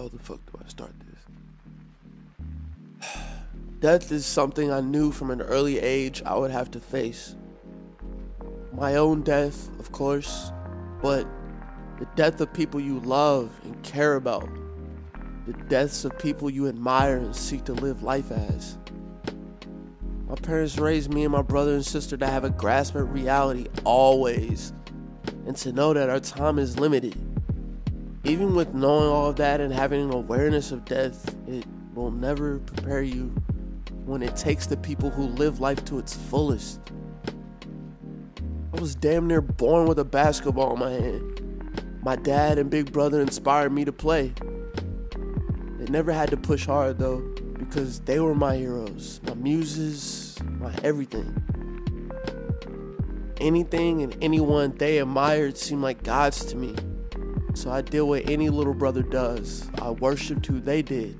How the fuck do I start this? Death is something I knew from an early age I would have to face. My own death, of course, but the death of people you love and care about. The deaths of people you admire and seek to live life as. My parents raised me and my brother and sister to have a grasp at reality always, and to know that our time is limited. Even with knowing all of that and having an awareness of death, it will never prepare you when it takes the people who live life to its fullest. I was damn near born with a basketball in my hand. My dad and big brother inspired me to play. They never had to push hard though, because they were my heroes, my muses, my everything. Anything and anyone they admired seemed like gods to me. So I did what any little brother does. I worshipped who they did.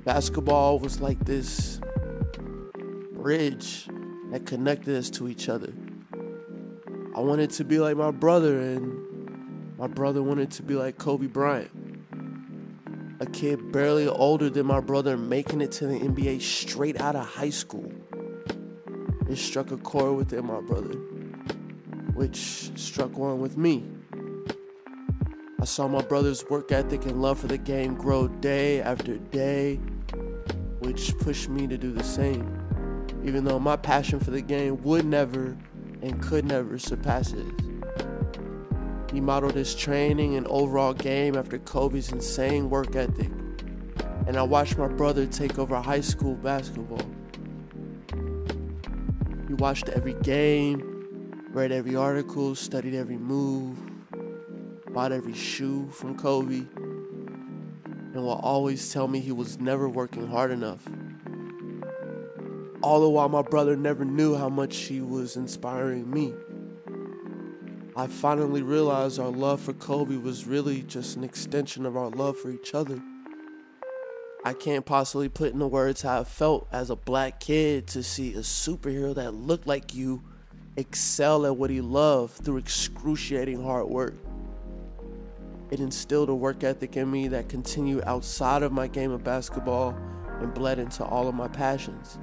Basketball was like this bridge that connected us to each other. I wanted to be like my brother, and my brother wanted to be like Kobe Bryant. A kid barely older than my brother making it to the NBA straight out of high school. It struck a chord within my brother, which struck one with me. I saw my brother's work ethic and love for the game grow day after day, which pushed me to do the same, even though my passion for the game would never and could never surpass his. He modeled his training and overall game after Kobe's insane work ethic, and I watched my brother take over high school basketball. He watched every game, read every article, studied every move, bought every shoe from Kobe, and will always tell me he was never working hard enough. All the while my brother never knew how much he was inspiring me. I finally realized our love for Kobe was really just an extension of our love for each other. I can't possibly put into words how I felt as a black kid to see a superhero that looked like you excel at what he loved through excruciating hard work. It instilled a work ethic in me that continued outside of my game of basketball and bled into all of my passions.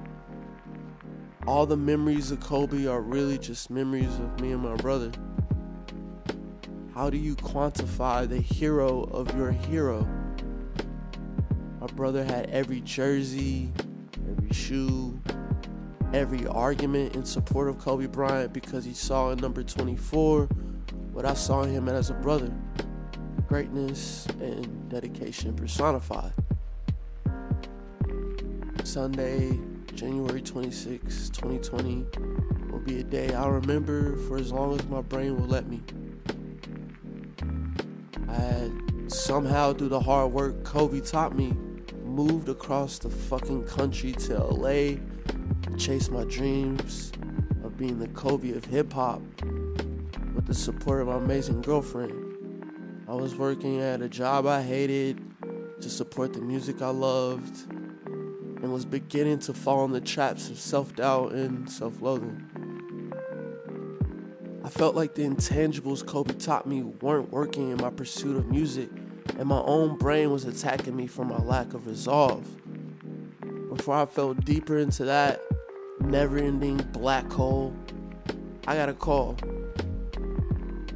All the memories of Kobe are really just memories of me and my brother. How do you quantify the hero of your hero? My brother had every jersey, every shoe, every argument in support of Kobe Bryant because he saw in number 24 what I saw in him as a brother. Greatness and dedication personified. Sunday, January 26, 2020 will be a day I'll remember for as long as my brain will let me. I had somehow, through the hard work Kobe taught me, moved across the fucking country to LA to chase my dreams of being the Kobe of hip-hop with the support of my amazing girlfriend. I was working at a job I hated to support the music I loved, and was beginning to fall in the traps of self-doubt and self-loathing. I felt like the intangibles Kobe taught me weren't working in my pursuit of music, and my own brain was attacking me for my lack of resolve. Before I fell deeper into that never-ending black hole, I got a call.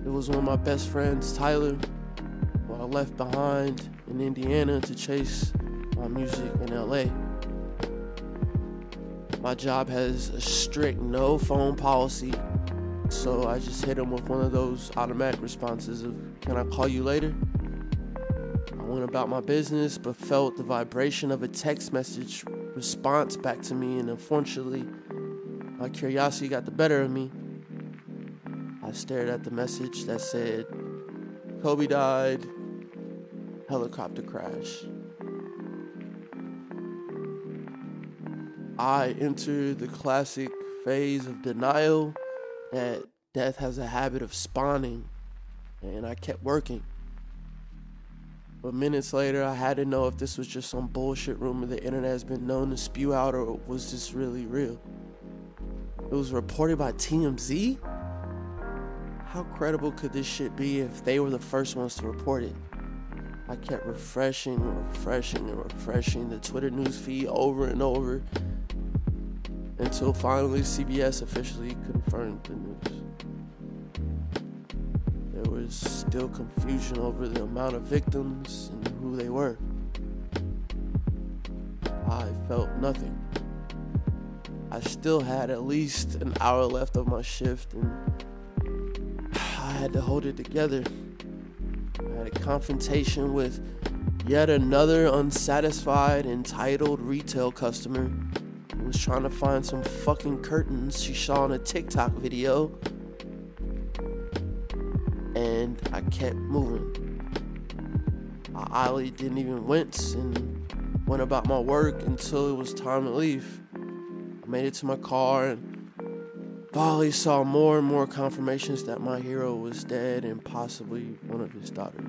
It was one of my best friends, Tyler, who I left behind in Indiana to chase my music in LA. My job has a strict no phone policy, so I just hit him with one of those automatic responses of, "Can I call you later?" I went about my business, but felt the vibration of a text message response back to me, and unfortunately, my curiosity got the better of me. I stared at the message that said, "Kobe died, helicopter crash." I entered the classic phase of denial that death has a habit of spawning, and I kept working. But minutes later, I had to know if this was just some bullshit rumor the internet has been known to spew out, or was this really real. It was reported by TMZ? How credible could this shit be if they were the first ones to report it? I kept refreshing the Twitter news feed over and over until finally CBS officially confirmed the news. There was still confusion over the amount of victims and who they were. I felt nothing. I still had at least an hour left of my shift, and I had to hold it together. I had a confrontation with yet another unsatisfied, entitled retail customer who was trying to find some fucking curtains she saw in a TikTok video, and I kept moving. I idly didn't even wince and went about my work until it was time to leave. I made it to my car and finally saw more and more confirmations that my hero was dead and possibly one of his daughters.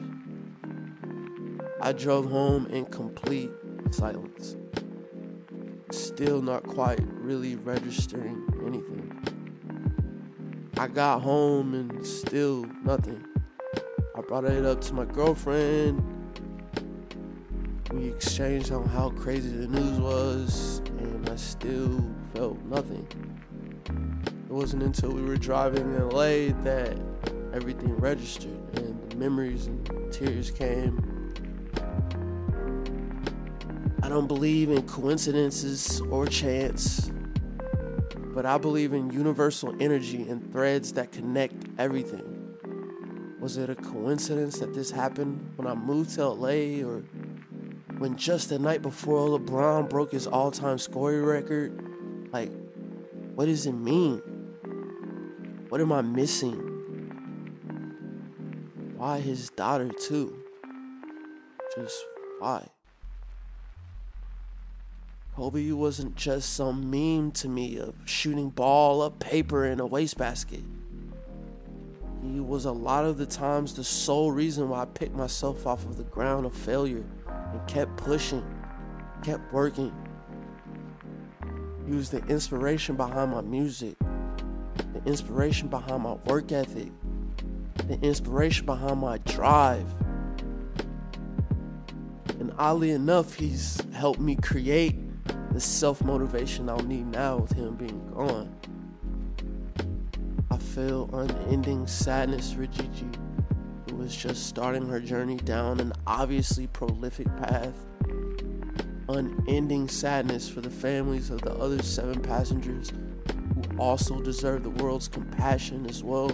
I drove home in complete silence, still not quite really registering anything. I got home and still nothing. I brought it up to my girlfriend. We exchanged on how crazy the news was, and I still felt nothing. It wasn't until we were driving in LA that everything registered and the memories and tears came. I don't believe in coincidences or chance, but I believe in universal energy and threads that connect everything. Was it a coincidence that this happened when I moved to LA, or when just the night before LeBron broke his all-time scoring record? Like, what does it mean? What am I missing? Why his daughter too? Just why? Kobe wasn't just some meme to me of shooting ball up paper in a wastebasket. He was a lot of the times the sole reason why I picked myself off of the ground of failure and kept pushing, kept working. He was the inspiration behind my music, the inspiration behind my work ethic, the inspiration behind my drive. And oddly enough, he's helped me create the self-motivation I'll need now with him being gone. I feel unending sadness for Gigi, who was just starting her journey down an obviously prolific path. Unending sadness for the families of the other 7 passengers who also deserve the world's compassion as well.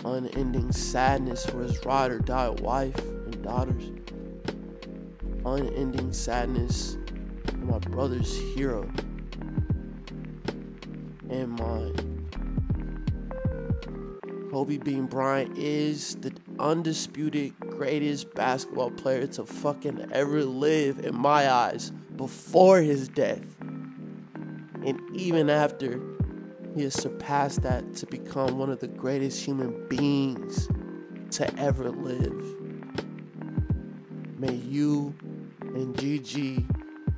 Unending sadness for his ride or die wife and daughters. Unending sadness for my brother's hero and mine. Kobe Bean Bryant is the undisputed greatest basketball player to fucking ever live in my eyes before his death. And even after, he has surpassed that to become one of the greatest human beings to ever live. May you and Gigi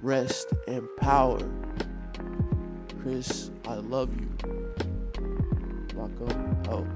rest in power. Chris, I love you. Lock up out.